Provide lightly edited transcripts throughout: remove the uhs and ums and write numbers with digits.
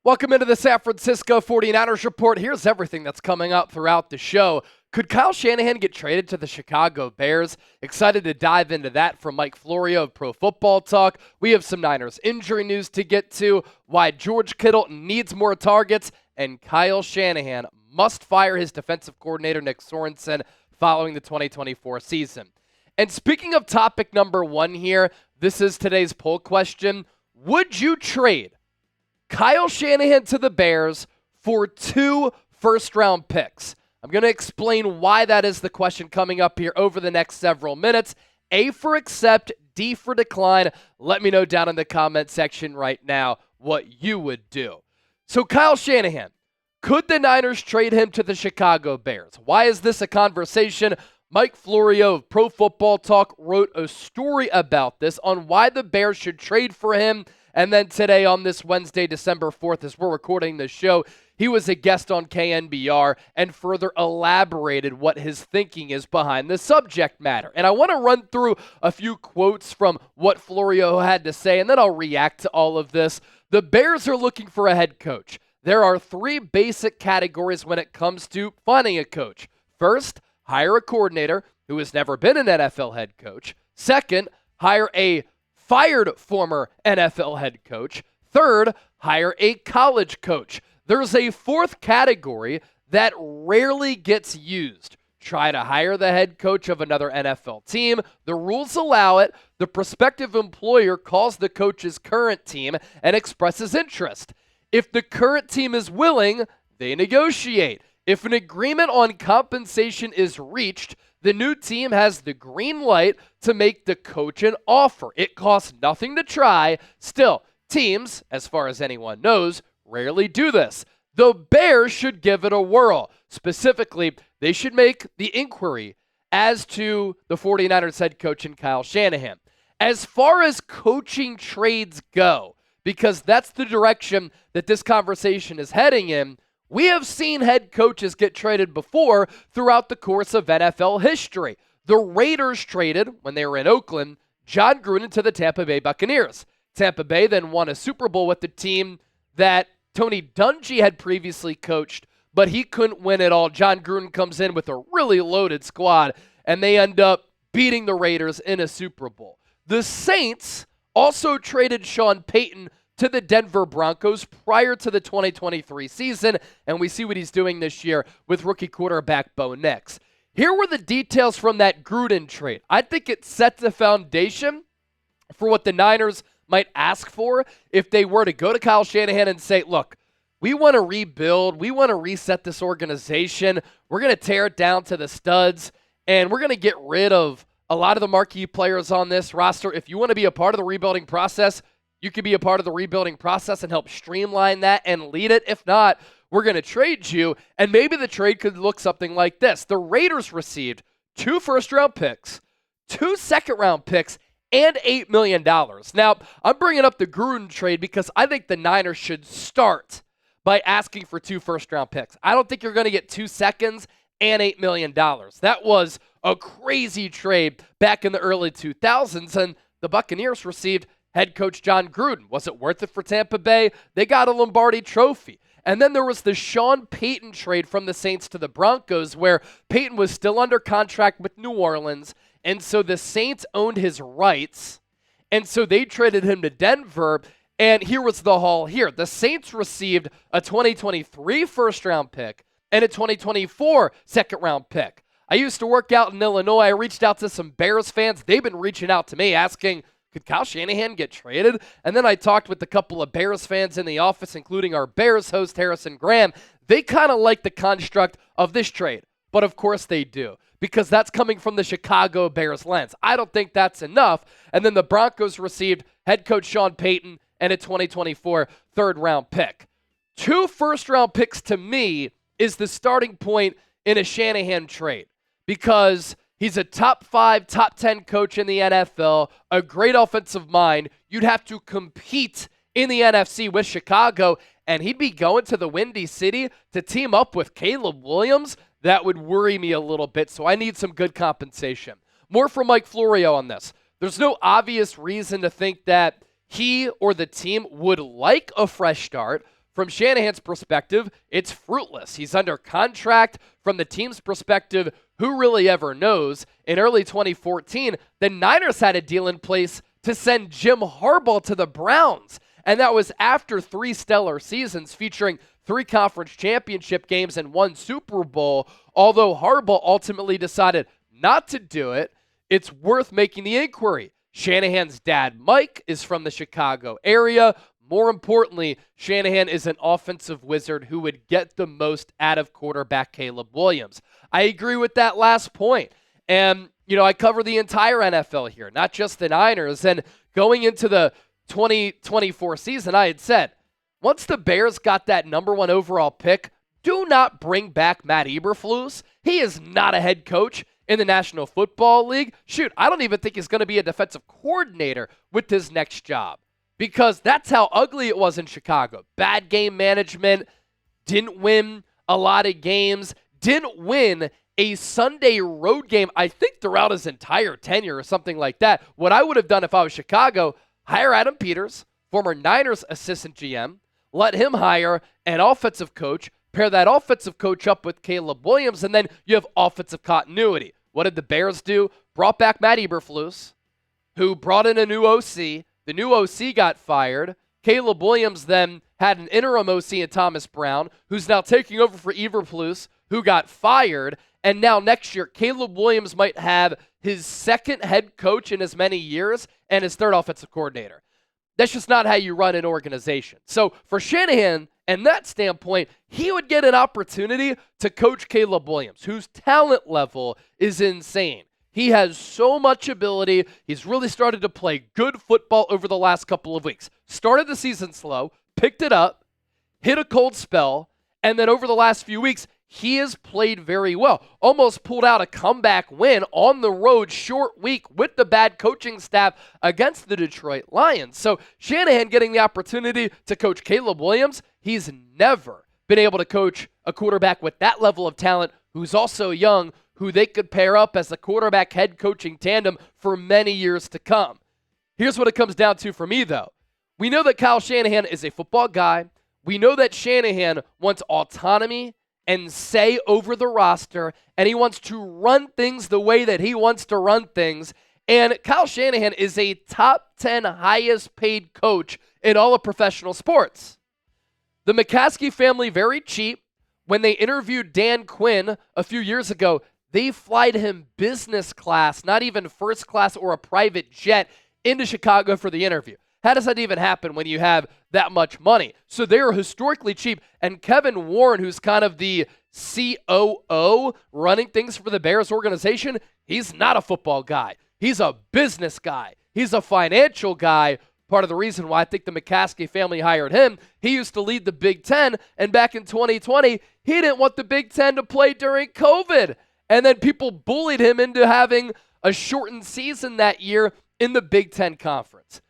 Welcome into the San Francisco 49ers Report. Here's everything that's coming up throughout the show. Could Kyle Shanahan get traded to the Chicago Bears? Excited to dive into that from Mike Florio of Pro Football Talk. We have some Niners injury news to get to, why George Kittle needs more targets, and Kyle Shanahan must fire his defensive coordinator Nick Sorensen following the 2024 season. And speaking of topic number one here, this is today's poll question. Would you trade Kyle Shanahan to the Bears for 2 first-round picks? I'm going to explain why that is the question coming up here over the next several minutes. A for accept, D for decline. Let me know down in the comment section right now what you would do. So Kyle Shanahan, could the Niners trade him to the Chicago Bears? Why is this a conversation? Mike Florio of Pro Football Talk wrote a story about this on why the Bears should trade for him. And then today on this Wednesday, December 4th, as we're recording this show, he was a guest on KNBR and further elaborated what his thinking is behind the subject matter. And I want to run through a few quotes from what Florio had to say, and then I'll react to all of this. The Bears are looking for a head coach. There are 3 basic categories when it comes to finding a coach. First, hire a coordinator who has never been an NFL head coach. Second, hire a fired former NFL head coach. Third, hire a college coach. There's a 4th category that rarely gets used. Try to hire the head coach of another NFL team. The rules allow it. The prospective employer calls the coach's current team and expresses interest. If the current team is willing, they negotiate. If an agreement on compensation is reached, the new team has the green light to make the coach an offer. It costs nothing to try. Still, teams, as far as anyone knows, rarely do this. The Bears should give it a whirl. Specifically, they should make the inquiry as to the 49ers head coach and Kyle Shanahan. As far as coaching trades go, because that's the direction that this conversation is heading in, we have seen head coaches get traded before throughout the course of NFL history. The Raiders traded, when they were in Oakland, John Gruden to the Tampa Bay Buccaneers. Tampa Bay then won a Super Bowl with the team that Tony Dungy had previously coached, but he couldn't win it all. John Gruden comes in with a really loaded squad, and they end up beating the Raiders in a Super Bowl. The Saints also traded Sean Payton to the Denver Broncos prior to the 2023 season, and we see what he's doing this year with rookie quarterback Bo Nix. Here were the details from that Gruden trade. I think it sets the foundation for what the Niners might ask for if they were to go to Kyle Shanahan and say, look, we want to rebuild, we want to reset this organization, we're going to tear it down to the studs, and we're going to get rid of a lot of the marquee players on this roster. If you want to be a part of the rebuilding process, you could be a part of the rebuilding process and help streamline that and lead it. If not, we're going to trade you. And maybe the trade could look something like this. The Raiders received 2 first-round picks, 2 second-round picks, and $8 million. Now, I'm bringing up the Gruden trade because I think the Niners should start by asking for 2 first-round picks. I don't think you're going to get 2 seconds and $8 million. That was a crazy trade back in the early 2000s, and the Buccaneers received head coach John Gruden. Was it worth it for Tampa Bay? They got a Lombardi trophy. And then there was the Sean Payton trade from the Saints to the Broncos, where Payton was still under contract with New Orleans, and so the Saints owned his rights, and so they traded him to Denver, and here was the haul here. The Saints received a 2023 first-round pick and a 2024 second-round pick. I used to work out in Illinois. I reached out to some Bears fans. They've been reaching out to me asking, could Kyle Shanahan get traded? And then I talked with a couple of Bears fans in the office, including our Bears host, Harrison Graham. They kind of like the construct of this trade, but of course they do, because that's coming from the Chicago Bears lens. I don't think that's enough. And then the Broncos received head coach Sean Payton and a 2024 third-round pick. 2 first-round picks to me is the starting point in a Shanahan trade, because he's a top 5, top 10 coach in the NFL, a great offensive mind. You'd have to compete in the NFC with Chicago, and he'd be going to the Windy City to team up with Caleb Williams. That would worry me a little bit, so I need some good compensation. More from Mike Florio on this. There's no obvious reason to think that he or the team would like a fresh start. from Shanahan's perspective, it's fruitless. He's under contract. From the team's perspective, who really ever knows? In early 2014, the Niners had a deal in place to send Jim Harbaugh to the Browns. And that was after 3 stellar seasons featuring 3 conference championship games and 1 Super Bowl. Although Harbaugh ultimately decided not to do it, it's worth making the inquiry. Shanahan's dad, Mike, is from the Chicago area. More importantly, Shanahan is an offensive wizard who would get the most out of quarterback Caleb Williams. I agree with that last point. And, I cover the entire NFL here, not just the Niners. And going into the 2024 season, I had said, once the Bears got that number 1 overall pick, do not bring back Matt Eberflus. He is not a head coach in the National Football League. Shoot, I don't even think he's going to be a defensive coordinator with his next job, because that's how ugly it was in Chicago. Bad game management, didn't win a lot of games, didn't win a Sunday road game, I think, throughout his entire tenure or something like that. What I would have done if I was Chicago, hire Adam Peters, former Niners assistant GM, let him hire an offensive coach, pair that offensive coach up with Caleb Williams, and then you have offensive continuity. What did the Bears do? Brought back Matt Eberflus, who brought in a new OC. The new OC got fired. Caleb Williams then had an interim OC in Thomas Brown, who's now taking over for Eberflus, who got fired. And now next year, Caleb Williams might have his 2nd head coach in as many years and his 3rd offensive coordinator. That's just not how you run an organization. So for Shanahan, and that standpoint, he would get an opportunity to coach Caleb Williams, whose talent level is insane. He has so much ability. He's really started to play good football over the last couple of weeks. Started the season slow, picked it up, hit a cold spell, and then over the last few weeks, he has played very well. Almost pulled out a comeback win on the road, short week with the bad coaching staff against the Detroit Lions. So Shanahan getting the opportunity to coach Caleb Williams. He's never been able to coach a quarterback with that level of talent who's also young, who they could pair up as the quarterback head coaching tandem for many years to come. Here's what it comes down to for me, though. We know that Kyle Shanahan is a football guy. We know that Shanahan wants autonomy and say over the roster, and he wants to run things the way that he wants to run things. And Kyle Shanahan is a top 10 highest paid coach in all of professional sports. The McCaskey family, very cheap. When they interviewed Dan Quinn a few years ago, they flied him business class, not even first class or a private jet, into Chicago for the interview. How does that even happen when you have that much money? So they're historically cheap. And Kevin Warren, who's kind of the COO running things for the Bears organization, he's not a football guy. He's a business guy. He's a financial guy. Part of the reason why I think the McCaskey family hired him, he used to lead the Big Ten, and back in 2020, he didn't want the Big Ten to play during COVID. And then people bullied him into having a shortened season that year in the Big Ten Conference.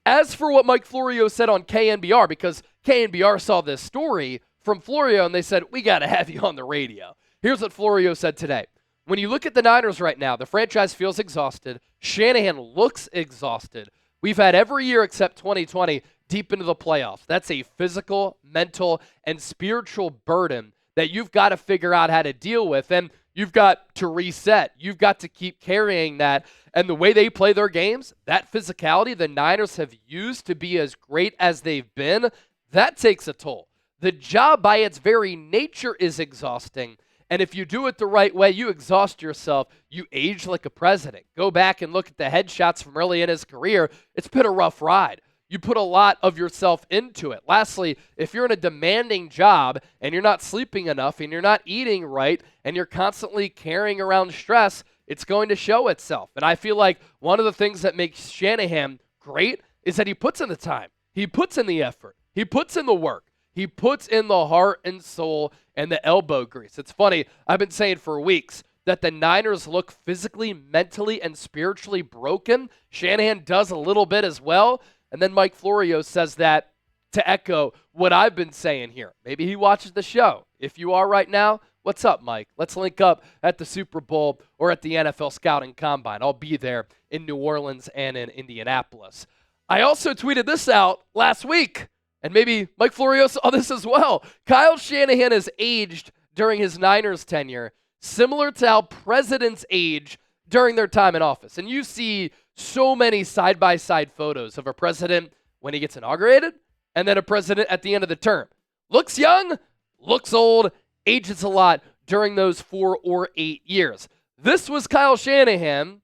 As for what Mike Florio said on KNBR, because KNBR saw this story from Florio and they said, we got to have you on the radio. Here's what Florio said today. When you look at the Niners right now, the franchise feels exhausted. Shanahan looks exhausted. We've had every year except 2020 deep into the playoffs. That's a physical, mental, and spiritual burden that you've got to figure out how to deal with. And you've got to reset. You've got to keep carrying that. And the way they play their games, that physicality the Niners have used to be as great as they've been, that takes a toll. The job by its very nature is exhausting. And if you do it the right way, you exhaust yourself. You age like a president. Go back and look at the headshots from early in his career. It's been a rough ride. You put a lot of yourself into it. Lastly, if you're in a demanding job and you're not sleeping enough and you're not eating right and you're constantly carrying around stress, it's going to show itself. And I feel like one of the things that makes Shanahan great is that he puts in the time. He puts in the effort. He puts in the work. He puts in the heart and soul and the elbow grease. It's funny, I've been saying for weeks that the Niners look physically, mentally, and spiritually broken. Shanahan does a little bit as well. And then Mike Florio says that to echo what I've been saying here. Maybe he watches the show. If you are right now, what's up, Mike? Let's link up at the Super Bowl or at the NFL Scouting Combine. I'll be there in New Orleans and in Indianapolis. I also tweeted this out last week, and maybe Mike Florio saw this as well. Kyle Shanahan has aged during his Niners tenure, similar to how presidents age during their time in office. And you see so many side-by-side photos of a president when he gets inaugurated and then a president at the end of the term. Looks young, looks old, ages a lot during those 4 or 8 years. This was Kyle Shanahan,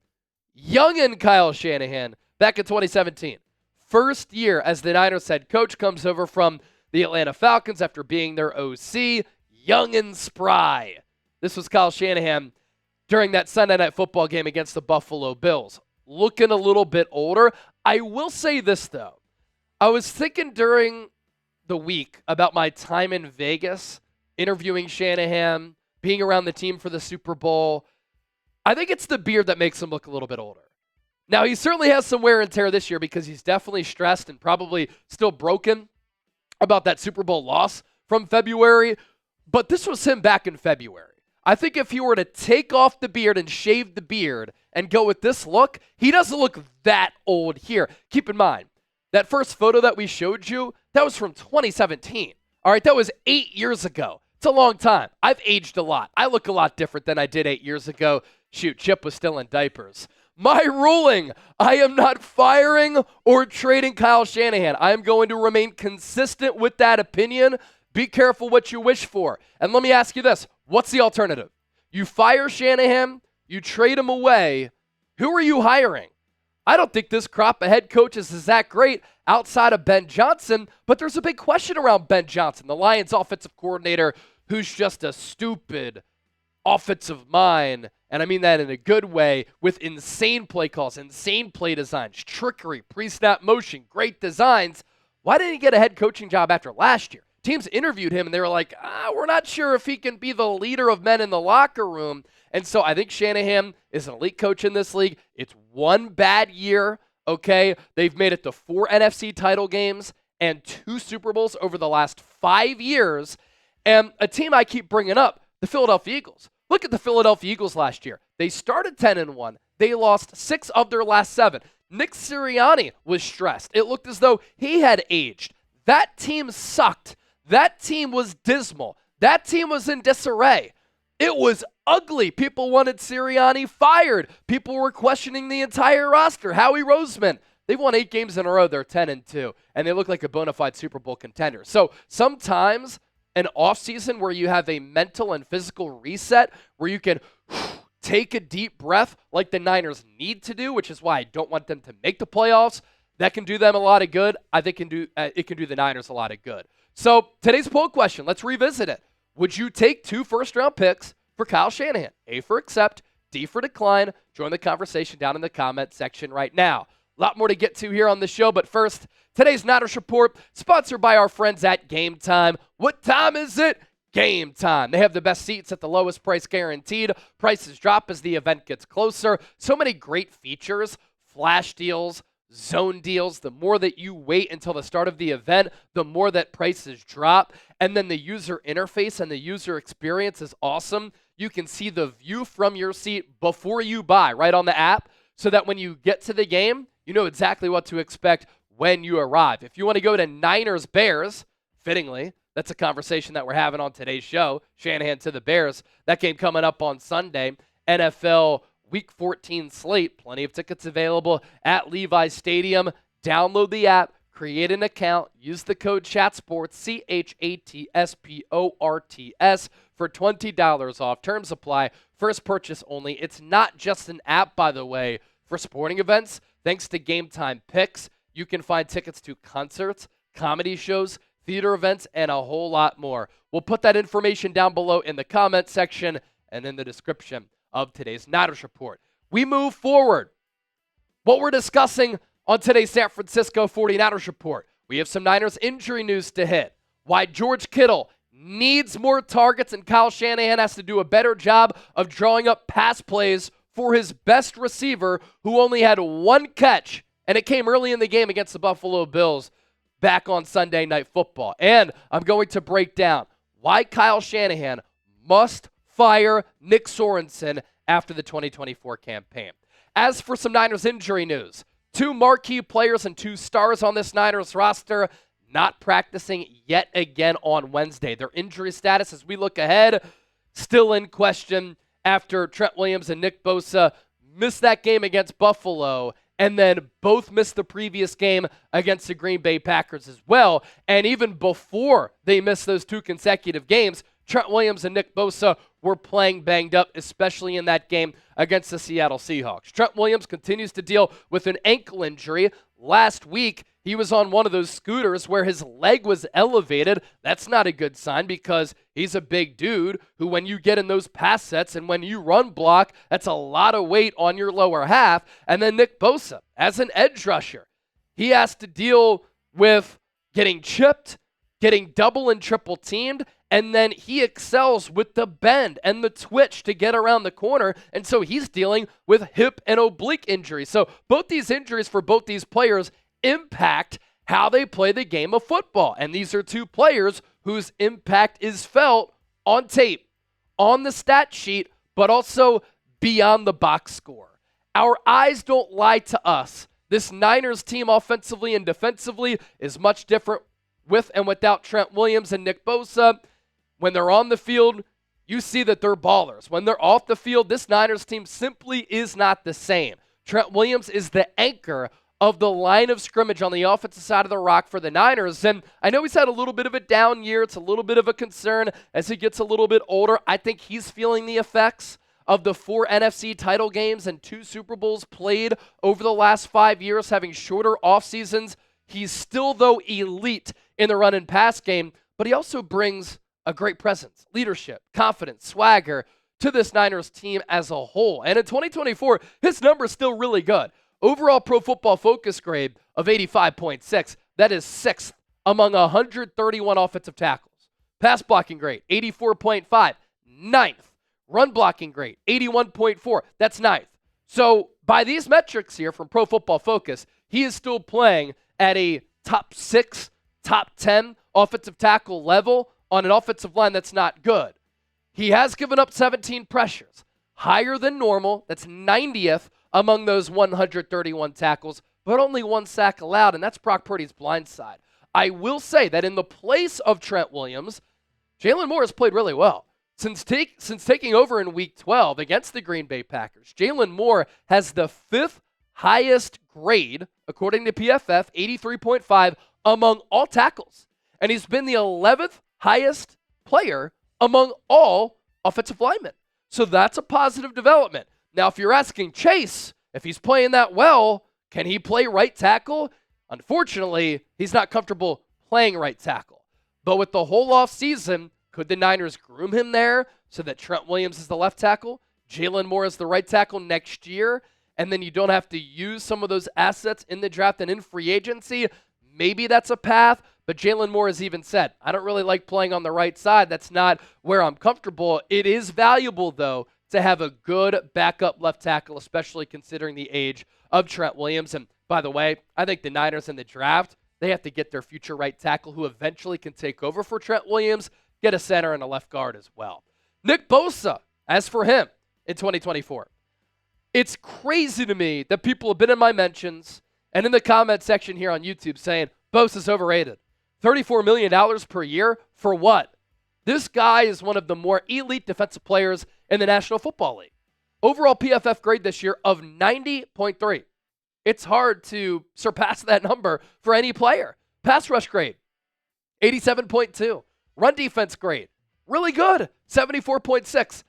youngin' Kyle Shanahan, back in 2017. First year as the Niners head coach, comes over from the Atlanta Falcons after being their OC, young and spry. This was Kyle Shanahan during that Sunday Night Football game against the Buffalo Bills. Looking a little bit older. I will say this, though. I was thinking during the week about my time in Vegas, interviewing Shanahan, being around the team for the Super Bowl. I think it's the beard that makes him look a little bit older. Now, he certainly has some wear and tear this year because he's definitely stressed and probably still broken about that Super Bowl loss from February. But this was him back in February. I think if he were to take off the beard and shave the beard and go with this look, he doesn't look that old here. Keep in mind, that first photo that we showed you, that was from 2017. All right, that was 8 years ago. It's a long time. I've aged a lot. I look a lot different than I did 8 years ago. Shoot, Chip was still in diapers. My ruling, I am not firing or trading Kyle Shanahan. I am going to remain consistent with that opinion. Be careful what you wish for. And let me ask you this. What's the alternative? You fire Shanahan, you trade him away. Who are you hiring? I don't think this crop of head coaches is that great outside of Ben Johnson, but there's a big question around Ben Johnson, the Lions offensive coordinator, who's just a stupid offensive mind, and I mean that in a good way, with insane play calls, insane play designs, trickery, pre-snap motion, great designs. Why didn't he get a head coaching job after last year? Teams interviewed him, and they were like, we're not sure if he can be the leader of men in the locker room. And so I think Shanahan is an elite coach in this league. It's one bad year, okay? They've made it to 4 NFC title games and 2 Super Bowls over the last 5 years. And a team I keep bringing up, the Philadelphia Eagles. Look at the Philadelphia Eagles last year. They started 10-1. They lost 6 of their last 7. Nick Sirianni was stressed. It looked as though he had aged. That team sucked. That team was dismal. That team was in disarray. It was ugly. People wanted Sirianni fired. People were questioning the entire roster. Howie Roseman. They've won 8 games in a row. They're 10-2, and they look like a bona fide Super Bowl contender. So sometimes an offseason where you have a mental and physical reset, where you can take a deep breath like the Niners need to do, which is why I don't want them to make the playoffs, that can do them a lot of good. I think it can do the Niners a lot of good. So today's poll question, let's revisit it. Would you take 2 first-round picks for Kyle Shanahan? A for accept, D for decline. Join the conversation down in the comment section right now. A lot more to get to here on the show, but first, today's Niners Report, sponsored by our friends at Game Time. What time is it? Game Time. They have the best seats at the lowest price guaranteed. Prices drop as the event gets closer. So many great features, flash deals, zone deals. The more that you wait until the start of the event, the more that prices drop. And then the user interface and the user experience is awesome. You can see the view from your seat before you buy right on the app, so that when you get to the game, you know exactly what to expect when you arrive. If you want to go to Niners Bears, fittingly, that's a conversation that we're having on today's show. Shanahan to the Bears. That game coming up on Sunday. NFL Week 14 slate. Plenty of tickets available at Levi's Stadium. Download the app, create an account, use the code CHATSPORTS, CHATSPORTS, for $20 off. Terms apply. First purchase only. It's not just an app, by the way, for sporting events. Thanks to Game Time Picks, you can find tickets to concerts, comedy shows, theater events, and a whole lot more. We'll put that information down below in the comment section and in the description of today's Niners Report. We move forward. What we're discussing on today's San Francisco 49ers Report, we have some Niners injury news to hit. Why George Kittle needs more targets and Kyle Shanahan has to do a better job of drawing up pass plays for his best receiver, who only had 1 catch, and it came early in the game against the Buffalo Bills back on Sunday Night Football. And I'm going to break down why Kyle Shanahan must fire Nick Sorensen after the 2024 campaign. As for some Niners injury news, 2 marquee players and 2 stars on this Niners roster not practicing yet again on Wednesday. Their injury status as we look ahead, still in question after Trent Williams and Nick Bosa missed that game against Buffalo and then both missed the previous game against the Green Bay Packers as well. And even before they missed those 2 consecutive games, Trent Williams and Nick Bosa were playing banged up, especially in that game against the Seattle Seahawks. Trent Williams continues to deal with an ankle injury. Last week, he was on one of those scooters where his leg was elevated. That's not a good sign because he's a big dude who, when you get in those pass sets and when you run block, that's a lot of weight on your lower half. And then Nick Bosa, as an edge rusher, he has to deal with getting chipped, getting double and triple teamed, and then he excels with the bend and the twitch to get around the corner, and so he's dealing with hip and oblique injuries. So both these injuries for both these players impact how they play the game of football, and these are 2 players whose impact is felt on tape, on the stat sheet, but also beyond the box score. Our eyes don't lie to us. This Niners team offensively and defensively is much different with and without Trent Williams and Nick Bosa. When they're on the field, you see that they're ballers. When they're off the field, this Niners team simply is not the same. Trent Williams is the anchor of the line of scrimmage on the offensive side of the rock for the Niners. And I know he's had a little bit of a down year. It's a little bit of a concern as he gets a little bit older. I think he's feeling the effects of the 4 NFC title games and 2 Super Bowls played over the last 5 years, having shorter off seasons. He's still, though, elite in the run and pass game, but he also brings a great presence, leadership, confidence, swagger to this Niners team as a whole. And in 2024, his number is still really good. Overall Pro Football Focus grade of 85.6. That is 6th among 131 offensive tackles. Pass blocking grade, 84.5. 9th. Run blocking grade, 81.4. That's 9th. So by these metrics here from Pro Football Focus, he is still playing at a top 6, top 10 offensive tackle level on an offensive line that's not good. He has given up 17 pressures, higher than normal. That's 90th among those 131 tackles, but only 1 sack allowed, and that's Brock Purdy's blind side. I will say that in the place of Trent Williams, Jalen Moore has played really well. Since taking over in Week 12 against the Green Bay Packers, Jalen Moore has the 5th highest grade, according to PFF, 83.5, among all tackles. And he's been the 11th highest player among all offensive linemen. So that's a positive development. Now, if you're asking Chase, if he's playing that well, can he play right tackle? Unfortunately, he's not comfortable playing right tackle. But with the whole offseason, could the Niners groom him there so that Trent Williams is the left tackle, Jalen Moore is the right tackle next year, and then you don't have to use some of those assets in the draft and in free agency? Maybe that's a path. But Jalen Moore has even said, I don't really like playing on the right side. That's not where I'm comfortable. It is valuable, though, to have a good backup left tackle, especially considering the age of Trent Williams. And by the way, I think the Niners in the draft, they have to get their future right tackle who eventually can take over for Trent Williams, get a center and a left guard as well. Nick Bosa, as for him in 2024, it's crazy to me that people have been in my mentions and in the comment section here on YouTube saying Bosa's overrated. $34 million per year for what? This guy is one of the more elite defensive players in the National Football League. Overall PFF grade this year of 90.3. It's hard to surpass that number for any player. Pass rush grade, 87.2. Run defense grade, really good, 74.6.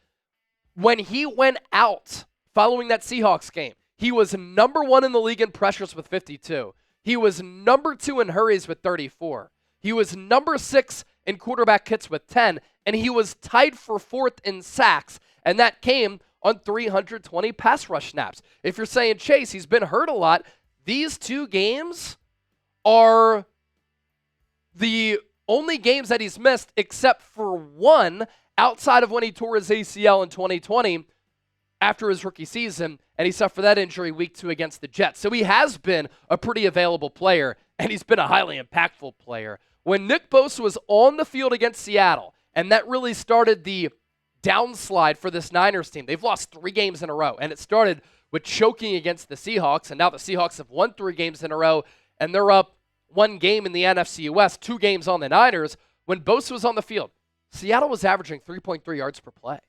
When he went out following that Seahawks game, he was number 1 in the league in pressures with 52. He was number 2 in hurries with 34. He was number 6 in quarterback hits with 10, and he was tied for 4th in sacks, and that came on 320 pass rush snaps. If you're saying, Chase, he's been hurt a lot, these 2 games are the only games that he's missed except for 1 outside of when he tore his ACL in 2020 after his rookie season, and he suffered that injury week 2 against the Jets. So he has been a pretty available player, and he's been a highly impactful player. When Nick Bosa was on the field against Seattle, and that really started the downslide for this Niners team. They've lost 3 games in a row, and it started with choking against the Seahawks, and now the Seahawks have won 3 games in a row, and they're up one game in the NFC West, 2 games on the Niners, when Bosa was on the field, Seattle was averaging 3.3 yards per play.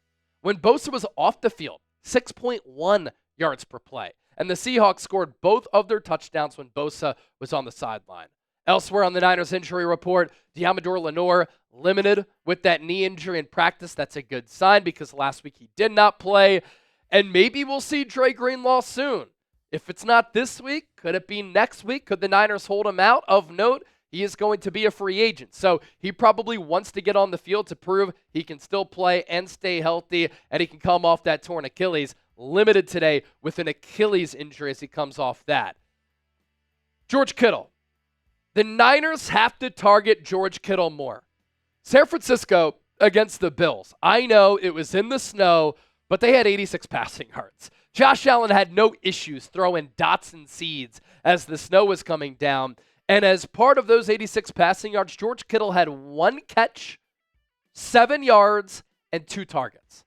When Bosa was off the field, 6.1 yards per play. And the Seahawks scored both of their touchdowns when Bosa was on the sideline. Elsewhere on the Niners injury report, Deommodore Lenoir limited with that knee injury in practice. That's a good sign because last week he did not play. And maybe we'll see Dre Greenlaw soon. If it's not this week, could it be next week? Could the Niners hold him out? Of note, he is going to be a free agent. So he probably wants to get on the field to prove he can still play and stay healthy, and he can come off that torn Achilles. Limited today with an Achilles injury as he comes off that. George Kittle. The Niners have to target George Kittle more. San Francisco against the Bills. I know it was in the snow, but they had 86 passing yards. Josh Allen had no issues throwing dots and seeds as the snow was coming down. And as part of those 86 passing yards, George Kittle had 1 catch, 7 yards, and 2 targets.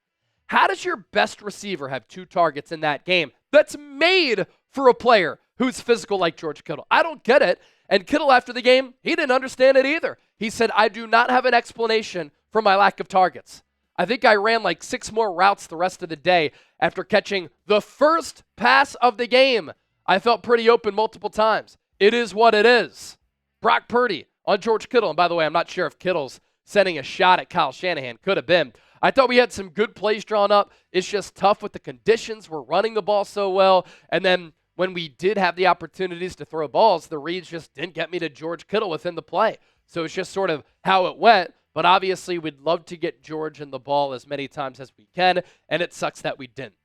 How does your best receiver have 2 targets in that game? That's made for a player who's physical like George Kittle. I don't get it. And Kittle, after the game, he didn't understand it either. He said, I do not have an explanation for my lack of targets. I think I ran like 6 more routes the rest of the day after catching the first pass of the game. I felt pretty open multiple times. It is what it is. Brock Purdy on George Kittle. And by the way, I'm not sure if Kittle's sending a shot at Kyle Shanahan. Could have been. I thought we had some good plays drawn up. It's just tough with the conditions. We're running the ball so well. And then when we did have the opportunities to throw balls, the reads just didn't get me to George Kittle within the play. So it's just sort of how it went. But obviously, we'd love to get George in the ball as many times as we can, and it sucks that we didn't.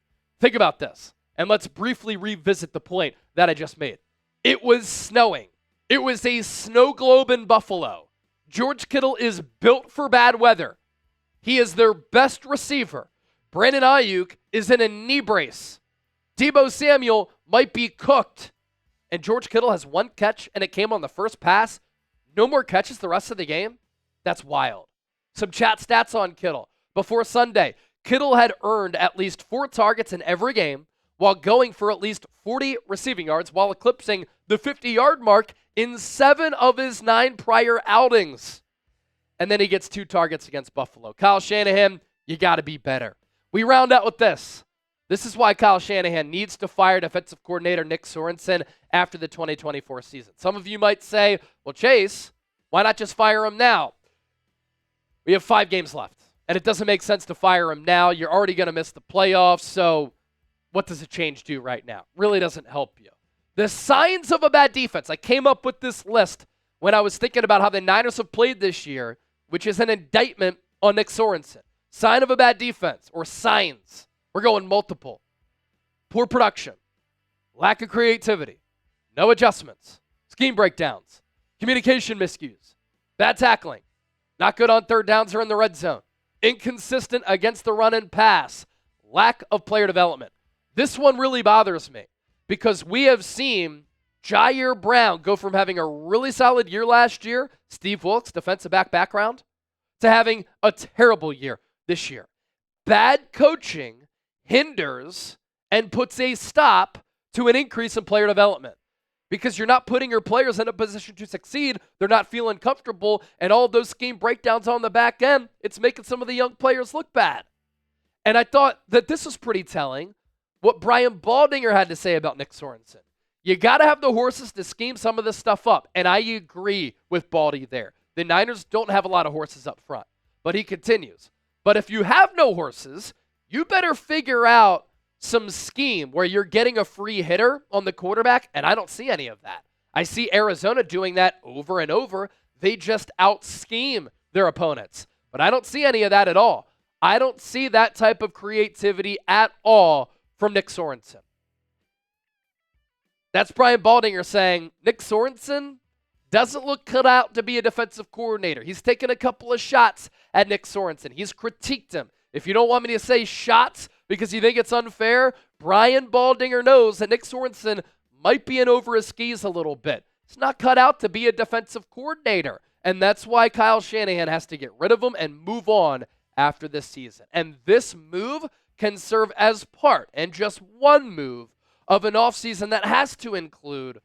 Think about this, and let's briefly revisit the point that I just made. It was snowing. It was a snow globe in Buffalo. George Kittle is built for bad weather. He is their best receiver. Brandon Ayuk is in a knee brace. Deebo Samuel might be cooked. And George Kittle has 1 catch, and it came on the first pass. No more catches the rest of the game? That's wild. Some chat stats on Kittle. Before Sunday, Kittle had earned at least 4 targets in every game while going for at least 40 receiving yards while eclipsing the 50-yard mark in 7 of his 9 prior outings. And then he gets 2 targets against Buffalo. Kyle Shanahan, you got to be better. We round out with this. This is why Kyle Shanahan needs to fire defensive coordinator Nick Sorensen after the 2024 season. Some of you might say, well, Chase, why not just fire him now? We have 5 games left, and it doesn't make sense to fire him now. You're already going to miss the playoffs, so what does a change do right now? Really doesn't help you. The signs of a bad defense. I came up with this list when I was thinking about how the Niners have played this year, which is an indictment on Nick Sorensen. Sign of a bad defense, or signs. We're going multiple. Poor production. Lack of creativity. No adjustments. Scheme breakdowns. Communication miscues. Bad tackling. Not good on 3rd downs or in the red zone. Inconsistent against the run and pass. Lack of player development. This one really bothers me because we have seen Jair Brown go from having a really solid year last year, Steve Wilkes, defensive back background, to having a terrible year this year. Bad coaching hinders and puts a stop to an increase in player development. Because you're not putting your players in a position to succeed. They're not feeling comfortable. And all those scheme breakdowns on the back end, it's making some of the young players look bad. And I thought that this was pretty telling what Brian Baldinger had to say about Nick Sorensen. You got to have the horses to scheme some of this stuff up. And I agree with Baldy there. The Niners don't have a lot of horses up front. But he continues. But if you have no horses, you better figure out some scheme where you're getting a free hitter on the quarterback, and I don't see any of that. I see Arizona doing that over and over. They just out-scheme their opponents. But I don't see any of that at all. I don't see that type of creativity at all from Nick Sorensen. That's Brian Baldinger saying, Nick Sorensen doesn't look cut out to be a defensive coordinator. He's taken a couple of shots at Nick Sorensen. He's critiqued him. If you don't want me to say shots because you think it's unfair, Brian Baldinger knows that Nick Sorensen might be in over his skis a little bit. He's not cut out to be a defensive coordinator. And that's why Kyle Shanahan has to get rid of him and move on after this season. And this move can serve as part, and just one move, of an offseason that has to include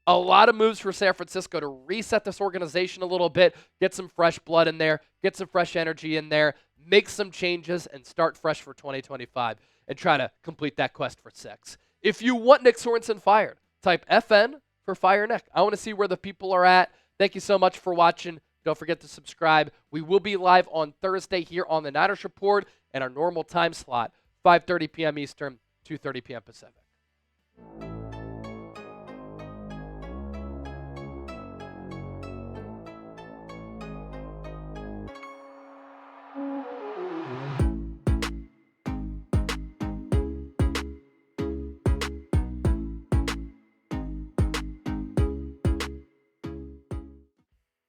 A lot of moves for San Francisco to reset this organization a little bit, get some fresh blood in there, get some fresh energy in there, make some changes, and start fresh for 2025 and try to complete that quest for 6. If you want Nick Sorensen fired, type FN for Fire Nick. I want to see where the people are at. Thank you so much for watching. Don't forget to subscribe. We will be live on Thursday here on the Niners Report and our normal time slot, 5:30 p.m. Eastern, 2:30 p.m. Pacific.